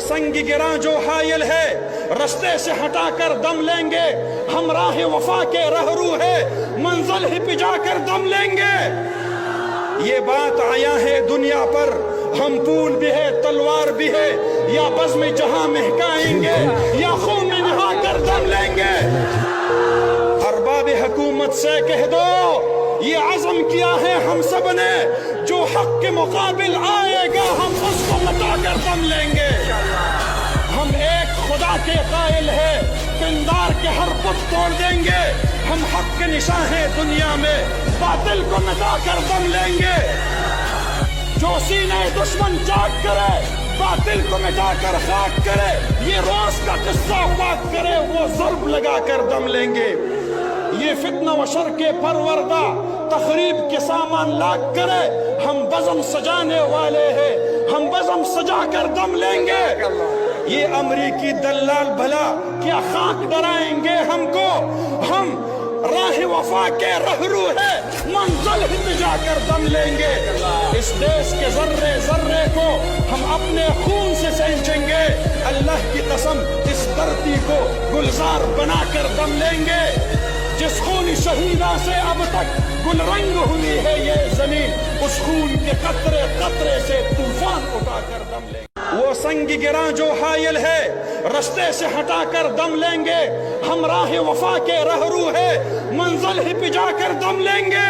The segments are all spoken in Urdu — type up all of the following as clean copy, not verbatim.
سنگ گراں جو حائل ہے رستے سے ہٹا کر دم لیں گے، ہم راہ وفا کے رہرو ہے منزل ہی پہ جا کر دم لیں گے۔ یہ بات آیا ہے دنیا پر، ہم پھول بھی ہے تلوار بھی ہے، یا بزم جہاں مہکائیں گے یا خون میں نہا کر دم لیں گے۔ ارباب حکومت سے کہہ دو یہ عزم کیا ہے ہم سب نے، جو حق کے مقابل آئے گا ہم اس کو مٹا کر دم لیں گے۔ ہم ایک خدا کے قائل ہے، پندار کے ہر بت توڑ دیں گے، ہم حق کے نشاں ہیں دنیا میں، باطل کو مٹا کر دم لیں گے۔ جو سینے دشمن چاک کرے، باطل کو مٹا کر خاک کرے، یہ روز کا قصہ پاک کرے، وہ ضرب لگا کر دم لیں گے۔ یہ فتنہ و شر کے پروردہ تخریب کے سامان لاک کرے، ہم بزم سجانے والے ہیں، ہم بزم سجا کر دم لیں گے۔ یہ امریکی دلال بھلا کیا خاک ڈرائیں گے ہم کو، ہم راہ وفا کے رہرو ہے منزل ہی پہ جا کر دم لیں گے۔ اس دیش کے ذرے ذرے کو ہم اپنے خون سے سینچیں گے، اللہ کی قسم اس دھرتی کو گلزار بنا کر دم لیں گے۔ جس خون شہیدہ سے اب تک گل رنگ ہوئی ہے یہ زمین، اس خون کے قطرے قطرے سے طوفان اٹھا کر دم لیں گے۔ وہ سنگ گراں جو حائل ہے رستے سے ہٹا کر دم لیں گے، ہم راہ وفا کے رہرو ہے منزل ہی پہ جا کر دم لیں گے۔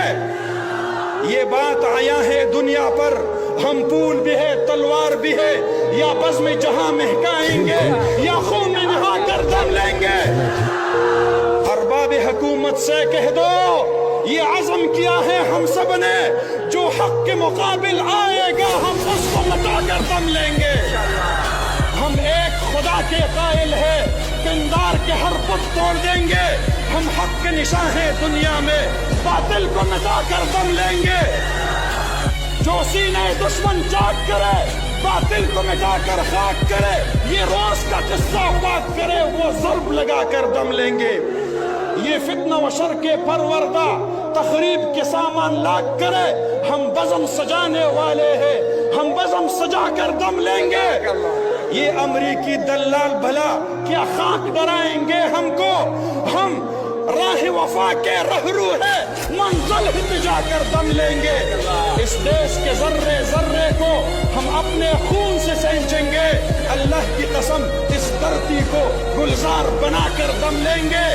یہ بات آیا ہے دنیا پر، ہم پھول بھی ہے تلوار بھی ہے، یا بزم جہاں مہکائیں گے یا خون میں نہا کر دم لیں گے۔ ارباب حکومت سے کہہ دو یہ عزم کیا ہے ہم سب نے، جو حق کے مقابل آئے گا ہم اس کو مٹا کر دم لیں گے۔ ہم ایک خدا کے قائل ہے، پندار کے ہر بت توڑ دیں گے، ہم حق کے نشاں ہیں دنیا میں، باطل کو مٹا کر دم لیں گے۔ جو سینے دشمن چاک کرے، باطل کو مٹا کر خاک کرے، یہ روز کا قصہ پاک کرے، وہ ضرب لگا کر دم لیں گے۔ یہ فتنہ و شر کے پروردہ تخریب کے سامان لاک کرے، ہم بزم سجانے والے ہیں، ہم بزم سجا کر دم لیں گے۔ یہ امریکی دلال بھلا کیا خاک ڈرائیں گے ہم کو، ہم راہ وفا کے رہرو ہے منزل ہی پہ جا کر دم لیں گے۔ اس دیش کے ذرے ذرے کو ہم اپنے خون سے سینچیں گے، اللہ کی قسم اس دھرتی کو گلزار بنا کر دم لیں گے۔